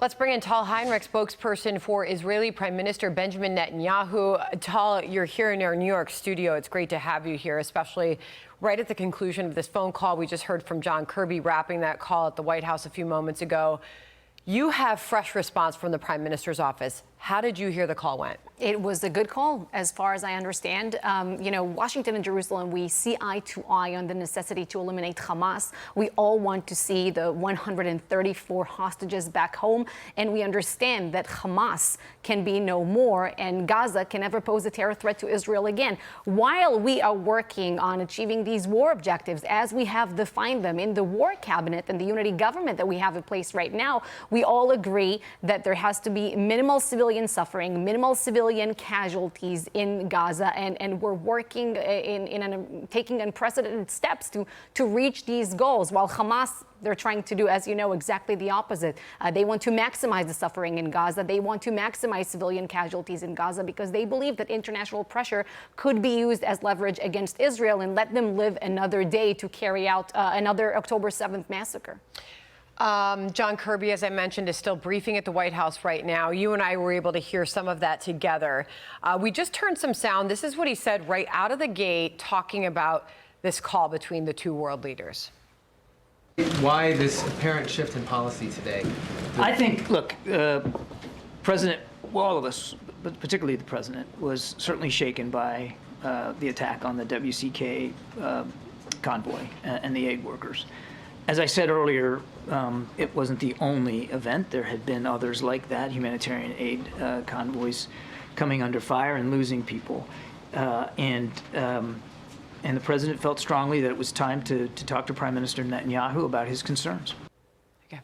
Let's bring in Tal Heinrich, spokesperson for Israeli Prime Minister Benjamin Netanyahu. Tal, you're here in our New York studio. It's great to have you here, especially right at the conclusion of this phone call. We just heard from John Kirby wrapping that call at the White House a few moments ago. You have fresh response from the Prime Minister's office. How did you hear the call went? It was a good call, as far as I understand. Washington and Jerusalem, we see eye to eye on the necessity to eliminate Hamas. We all want to see the 134 hostages back home, and we understand that Hamas can be no more, and Gaza can never pose a terror threat to Israel again. While we are working on achieving these war objectives, as we have defined them in the war cabinet and the unity government that we have in place right now, we all agree that there has to be minimal civilian suffering, minimal civilian casualties in Gaza, and we're working taking unprecedented steps to reach these goals, while Hamas, they're trying to do, as you know, exactly the opposite. They want to maximize the suffering in Gaza. They want to maximize civilian casualties in Gaza because they believe that international pressure could be used as leverage against Israel and let them live another day to carry out another October 7th massacre. John Kirby, as I mentioned, is still briefing at the White House right now. You and I were able to hear some of that together. We just heard some sound. This is what he said right out of the gate, talking about this call between the two world leaders. Why this apparent shift in policy today? I think, look, President, well, all of us, but particularly the President, was certainly shaken by the attack on the WCK convoy and the aid workers. As I said earlier, it wasn't the only event. There had been others like that, humanitarian aid convoys coming under fire and losing people. And the President felt strongly that it was time to talk to Prime Minister Netanyahu about his concerns. Okay.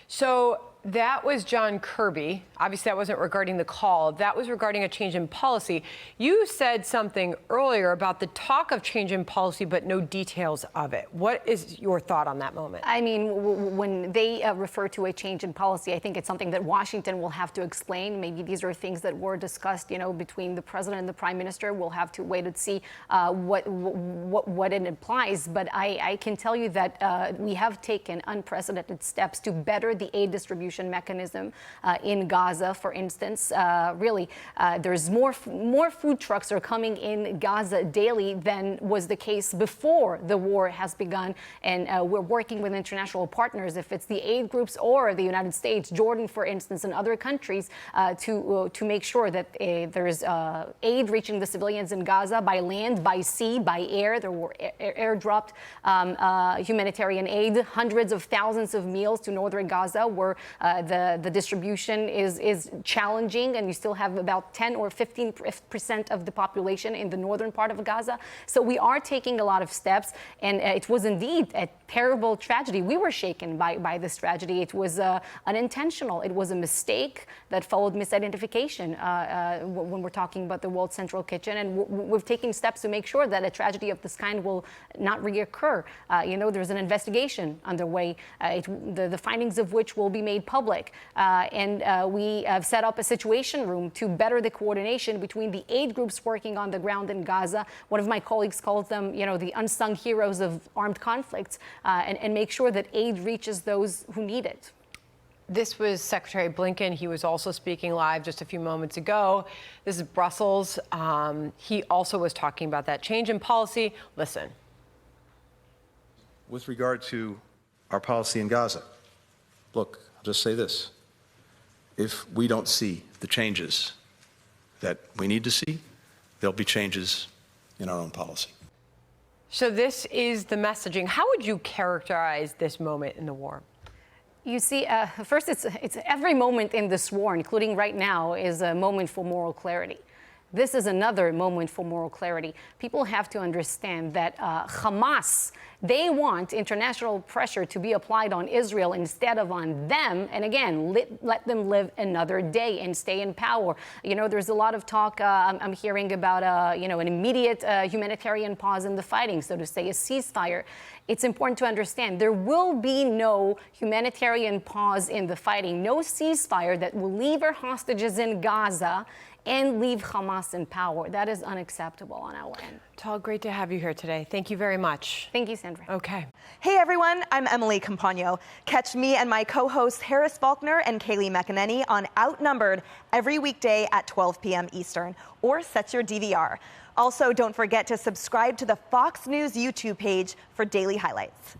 So that was John Kirby. Obviously, that wasn't regarding the call. That was regarding a change in policy. You said something earlier about the talk of change in policy, but no details of it. What is your thought on that moment? I mean, when they refer to a change in policy, I think it's something that Washington will have to explain. Maybe these are things that were discussed, between the President and the Prime Minister. We'll have to wait and see what it implies. But I can tell you that we have taken unprecedented steps to better the aid distribution mechanism in Gaza, for instance. There's more food trucks are coming in Gaza daily than was the case before the war has begun. And we're working with international partners, if it's the aid groups or the United States, Jordan, for instance, and other countries, to make sure that there's aid reaching the civilians in Gaza by land, by sea, by air. There were airdropped humanitarian aid, hundreds of thousands of meals to northern Gaza, where the distribution is challenging, and you still have about 10 or 15% of the population in the northern part of Gaza. So we are taking a lot of steps, and it was indeed a terrible tragedy. We were shaken by this tragedy. It was unintentional. It was a mistake that followed misidentification when we're talking about the World Central Kitchen, and we've taken steps to make sure that a tragedy of this kind will not reoccur. There's an investigation underway, the findings of which will be made public, and we have set up a situation room to better the coordination between the aid groups working on the ground in Gaza. One of my colleagues calls them, the unsung heroes of armed conflicts, and make sure that aid reaches those who need it. This was Secretary Blinken. He was also speaking live just a few moments ago. This is Brussels. He also was talking about that change in policy. Listen. With regard to our policy in Gaza, look, I'll just say this. If we don't see the changes that we need to see, there'll be changes in our own policy. So this is the messaging. How would you characterize this moment in the war? You see, first, it's every moment in this war, including right now, is a moment for moral clarity. This is another moment for moral clarity. People have to understand that Hamas, they want international pressure to be applied on Israel instead of on them. And again, let them live another day and stay in power. There's a lot of talk I'm hearing about, an immediate humanitarian pause in the fighting, so to say, a ceasefire. It's important to understand there will be no humanitarian pause in the fighting, no ceasefire that will leave our hostages in Gaza and leave Hamas in power. That is unacceptable on our end. Tal, great to have you here today. Thank you very much. Thank you, Sandra. Okay. Hey everyone, I'm Emily Campagno. Catch me and my co-hosts Harris Faulkner and Kaylee McEnany on Outnumbered every weekday at 12 p.m. Eastern, or set your DVR. Also, don't forget to subscribe to the Fox News YouTube page for daily highlights.